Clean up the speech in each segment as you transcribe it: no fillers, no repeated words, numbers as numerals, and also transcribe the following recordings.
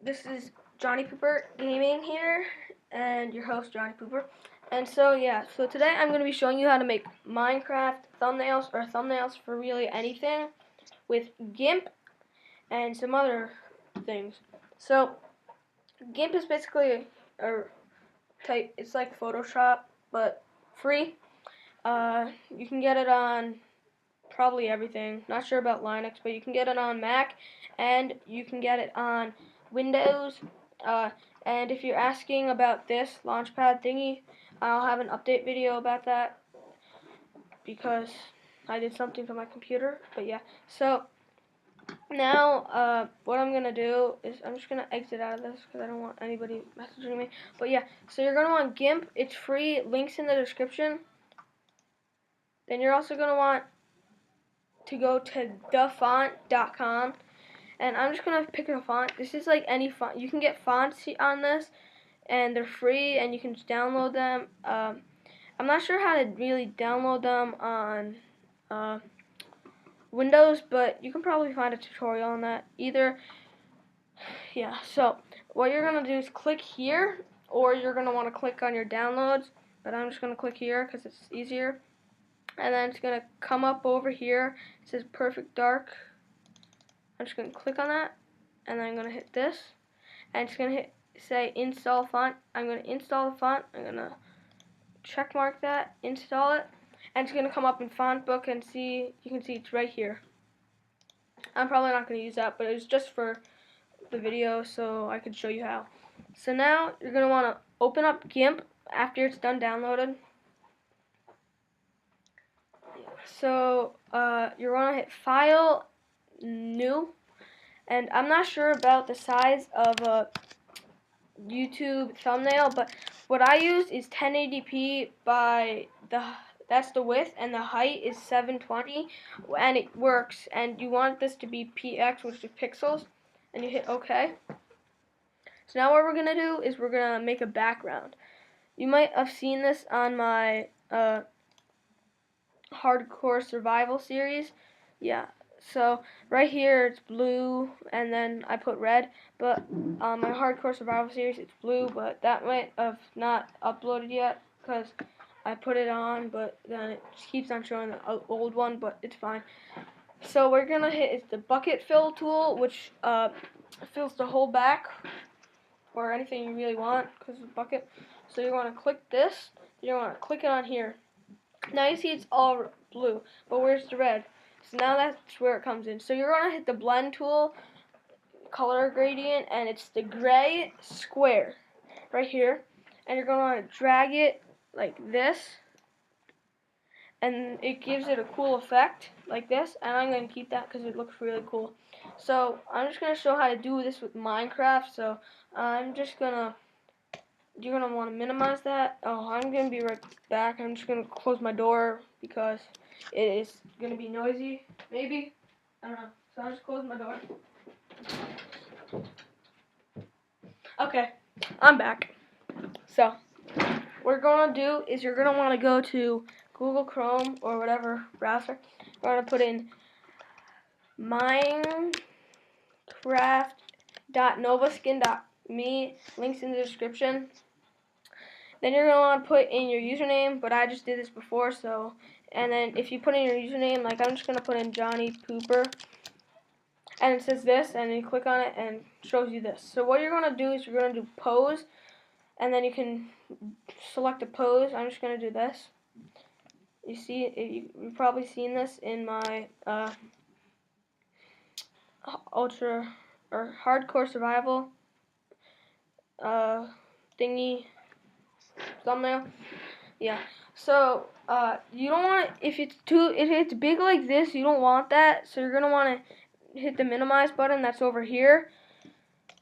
This is Johnny Pooper Gaming here, and your host Johnny Pooper. And so today I'm going to be showing you how to make Minecraft thumbnails for really anything with Gimp and some other things. So Gimp is basically it's like Photoshop but free. You can get it on probably everything. Not sure about Linux, but you can get it on Mac and you can get it on Windows. And if you're asking about this launchpad thingy, I'll have an update video about that because I did something to my computer. But yeah, so now what I'm gonna do is I'm just gonna exit out of this because I don't want anybody messaging me. But yeah, so you're gonna want Gimp. It's free. Links in the description. Then you're also gonna want to go to thefont.com, and I'm just gonna pick a font. This is like any font. You can get fonts on this, and they're free, and you can just download them. I'm not sure how to really download them on Windows, but you can probably find a tutorial on that. Yeah. So what you're gonna do is click here, or you're gonna want to click on your downloads. But I'm just gonna click here because it's easier. And then it's going to come up over here. It says Perfect Dark. I'm just going to click on that. And then I'm going to hit this. And it's going to say Install Font. I'm going to install the font. I'm going to check mark that, install it. And it's going to come up in Font Book and you can see it's right here. I'm probably not going to use that, but it's just for the video so I could show you how. So now you're going to want to open up Gimp after it's done downloaded. So you're going to hit File, New, and I'm not sure about the size of a YouTube thumbnail, but what I use is 1080p that's the width, and the height is 720, and it works. And you want this to be px, which is pixels, and you hit OK. So now what we're gonna do is we're gonna make a background. You might have seen this on my hardcore survival series. Yeah, so right here it's blue and then I put red, but on my hardcore survival series it's blue, but that might have not uploaded yet because I put it on, but then it just keeps on showing the old one, but it's fine. So we're gonna hit is the bucket fill tool, which fills the whole back or anything you really want because it's a bucket. So you're going to click this, you're going to click it on here. Now you see it's all blue, but where's the red? So now that's where it comes in. So you're going to hit the blend tool, color gradient, and it's the gray square right here. And you're going to want to drag it like this, and it gives it a cool effect like this. And I'm going to keep that because it looks really cool. So I'm just going to show how to do this with Minecraft. So you're going to want to minimize that. Oh, I'm going to be right back. I'm just going to close my door because it is going to be noisy. Maybe. I don't know. So I'll just close my door. Okay. I'm back. So what you're going to do is you're going to want to go to Google Chrome or whatever browser. You're going to put in Minecraft.novaskin.me. Links in the description. Then you're going to want to put in your username, but I just did this before, so, and then if you put in your username, like I'm just going to put in Johnny Pooper, and it says this, and you click on it, and it shows you this. So what you're going to do is you're going to do pose, and then you can select a pose. I'm just going to do this. You see, you've probably seen this in my ultra, or hardcore survival thingy, thumbnail. Yeah. So you don't want if it's big like this, you don't want that. So you're gonna want to hit the minimize button that's over here,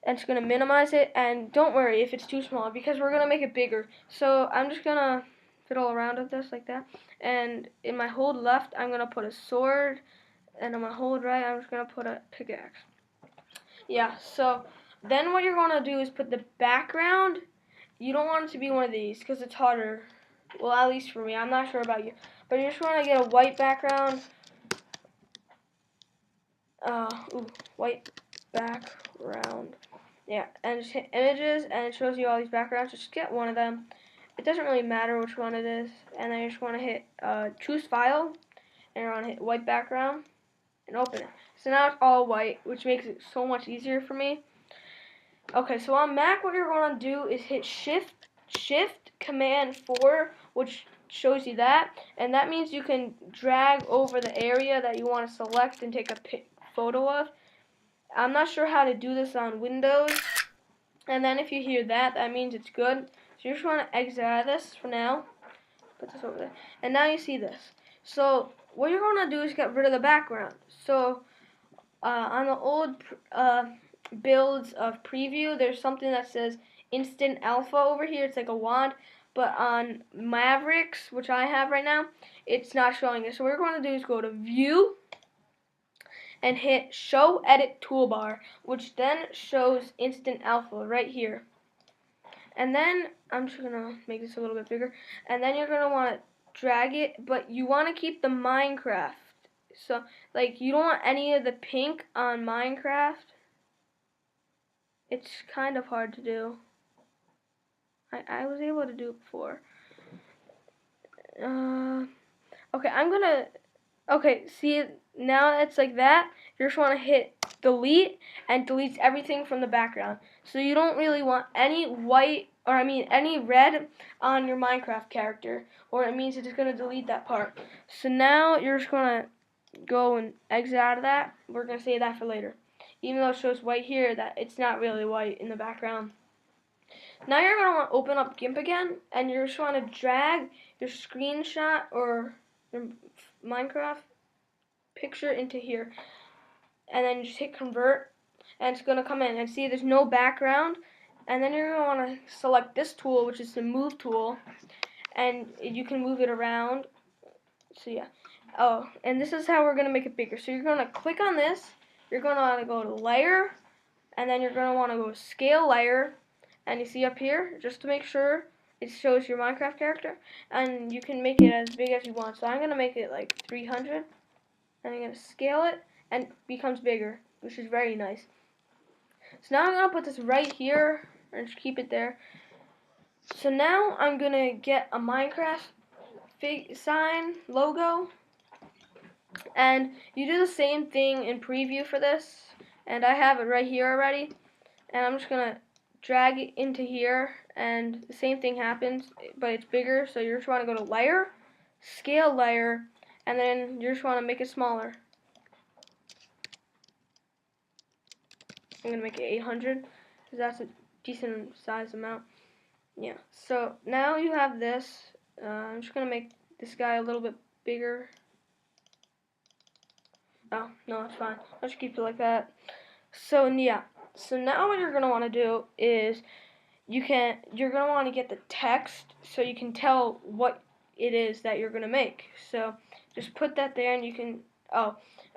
and it's gonna minimize it. And don't worry if it's too small because we're gonna make it bigger. So I'm just gonna fiddle around with this like that. And in my hold left, I'm gonna put a sword, and on my hold right, I'm just gonna put a pickaxe. Yeah. So then what you're gonna do is put the background. You don't want it to be one of these because it's harder. Well, at least for me. I'm not sure about you. But you just want to get a white background. White background. Yeah, and just hit images, and it shows you all these backgrounds. Just get one of them. It doesn't really matter which one it is. And then you just want to hit choose file, and you're going to hit white background, and open it. So now it's all white, which makes it so much easier for me. Okay, so on Mac, what you're going to do is hit Shift Command 4, which shows you that, and that means you can drag over the area that you want to select and take a photo of. I'm not sure how to do this on Windows, and then if you hear that, that means it's good. So you just want to exit out of this for now. Put this over there, and now you see this. So what you're going to do is get rid of the background. So on the old builds of preview, there's something that says instant alpha over here. It's like a wand, but on Mavericks, which I have right now, it's not showing it. So what we're going to do is go to View and hit Show Edit Toolbar, which then shows instant alpha right here. And then I'm just gonna make this a little bit bigger. And then you're gonna want to drag it, but you want to keep the Minecraft. So, like, you don't want any of the pink on Minecraft. It's kind of hard to do. I was able to do it before. Okay, see, now it's like that. You just want to hit delete, and deletes everything from the background. So you don't really want any white, or I mean any red on your Minecraft character, or it means it's going to delete that part. So now you're just going to go and exit out of that. We're going to save that for later. Even though it shows white here, that it's not really white in the background. Now you're going to want to open up Gimp again, and you're just want to drag your screenshot or your Minecraft picture into here. And then you just hit convert, and it's going to come in. And see, there's no background. And then you're going to want to select this tool, which is the move tool, and you can move it around. So yeah. Oh, and this is how we're going to make it bigger. So you're going to click on this. You're going to want to go to layer, and then you're going to want to go to scale layer. And you see up here, just to make sure it shows your Minecraft character, and you can make it as big as you want. So I'm going to make it like 300, and I'm going to scale it, and it becomes bigger, which is very nice. So now I'm going to put this right here, and just keep it there. So now I'm going to get a Minecraft sign logo, and you do the same thing in preview for this, and I have it right here already, and I'm just going to drag it into here, and the same thing happens, but it's bigger. So you just want to go to layer, scale layer, and then you just want to make it smaller. I'm going to make it 800 because that's a decent size amount. Yeah, so now you have this. I'm just going to make this guy a little bit bigger. Oh, no, it's fine. I'll just keep it like that. So yeah, so now what you're going to want to do is you're going to want to get the text so you can tell what it is that you're going to make. So just put that there, and you can,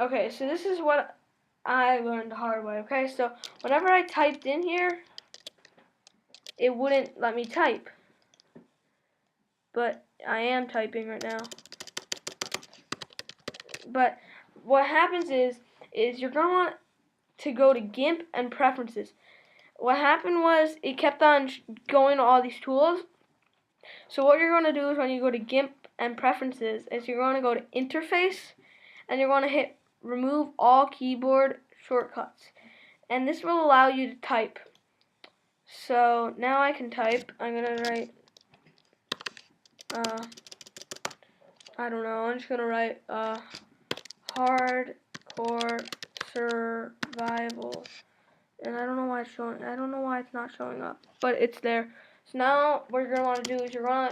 okay, so this is what I learned the hard way, okay? So whenever I typed in here, it wouldn't let me type. But I am typing right now. But what happens is you're going to want to go to Gimp and Preferences. What happened was it kept on going to all these tools. So what you're going to do is when you go to Gimp and Preferences is you're going to go to Interface, and you're going to hit Remove All Keyboard Shortcuts. And this will allow you to type. So now I can type. I'm going to write, I don't know, I'm just going to write hardcore survival. And I don't know why it's showing. I don't know why it's not showing up, but it's there. So now what you're gonna want to do is you're gonna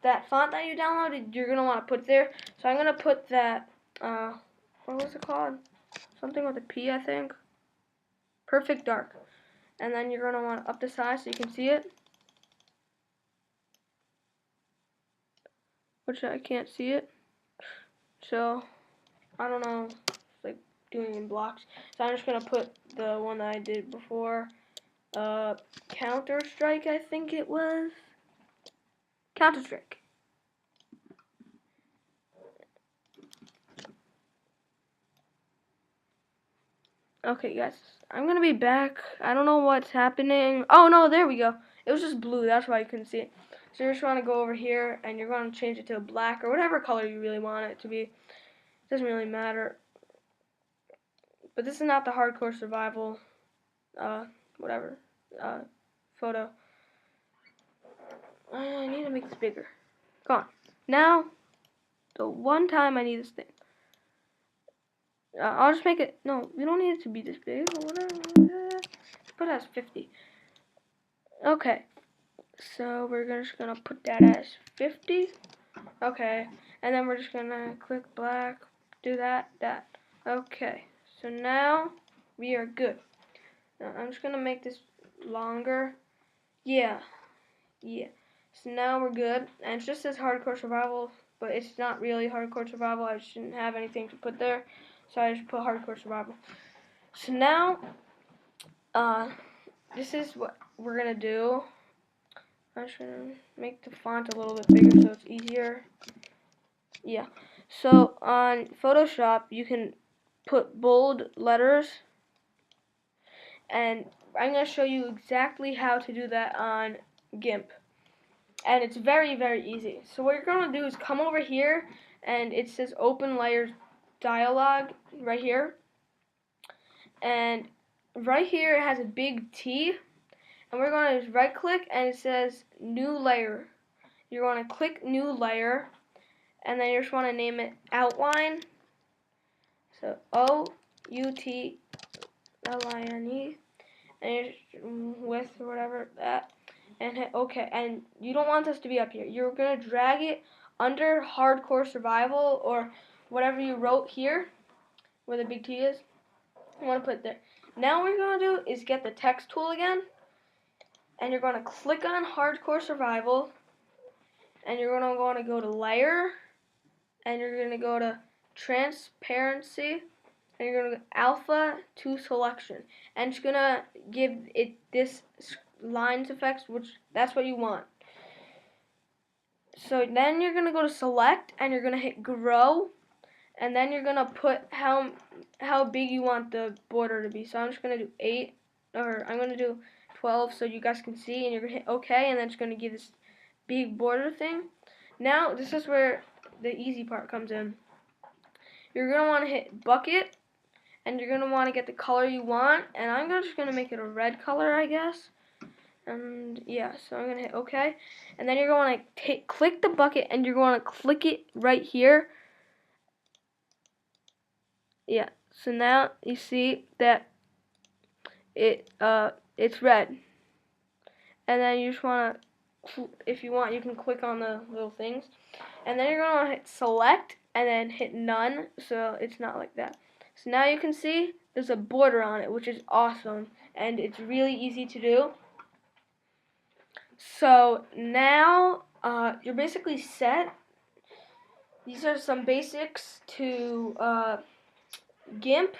that font that you downloaded. You're gonna want to put there. So I'm gonna put that. What was it called? Something with a P, I think. Perfect Dark. And then you're gonna want to up the size so you can see it. Which I can't see it. So I don't know. It's like doing in blocks. So I'm just gonna put the one that I did before. Counter-Strike, I think it was. Counter-Strike. Okay, guys, I'm gonna be back. I don't know what's happening. Oh no, there we go. It was just blue. That's why you couldn't see it. So you just want to go over here, and you're going to change it to black or whatever color you really want it to be. It doesn't really matter. But this is not the hardcore survival, whatever, photo. I need to make this bigger. Come on. Now, the one time I need this thing. I'll just make it. No, we don't need it to be this big. Or whatever. Put it as 50. Okay. So we're just gonna put that as 50. Okay. And then we're just gonna click black. Do that. Okay. So now we are good. Now I'm just gonna make this longer. Yeah. So now we're good. And it just says hardcore survival, but it's not really hardcore survival. I shouldn't have anything to put there. So I just put hardcore survival. So now, this is what we're gonna do. I'm just gonna make the font a little bit bigger so it's easier. Yeah. So on Photoshop, you can put bold letters, and I'm gonna show you exactly how to do that on Gimp. And it's very, very easy. So what you're gonna do is come over here, and it says Open Layers Dialog right here. And right here it has a big T, and we're going to right click and it says New Layer. You're going to click New Layer, and then you just want to name it Outline. So OUTLINE, and you just, with whatever that, and hit OK. And you don't want this to be up here. You're going to drag it under Hardcore Survival or whatever you wrote here, where the big T is. You want to put it there. Now what you're going to do is get the text tool again, and you're going to click on Hardcore Survival, and you're going to go to Layer, and you're going to go to Transparency, and you're going to go Alpha to Selection, and it's going to give it this lines effects, which that's what you want. So then you're going to go to Select, and you're going to hit Grow, and then you're going to put how big you want the border to be. So I'm just going to do 8, or I'm going to do 12 so you guys can see, and you're going to hit OK, and then it's going to give this big border thing. Now this is where the easy part comes in. You're going to want to hit Bucket, and you're going to want to get the color you want, and I'm just going to make it a red color, I guess. And yeah, so I'm going to hit OK, and then you're going to click the bucket, and you're going to click it right here. Yeah, so now you see that it's red, and then you just want to, if you want, you can click on the little things, and then you're going to hit Select and then hit None, so it's not like that. So now you can see there's a border on it, which is awesome, and it's really easy to do. So now you're basically set. These are some basics to GIMP.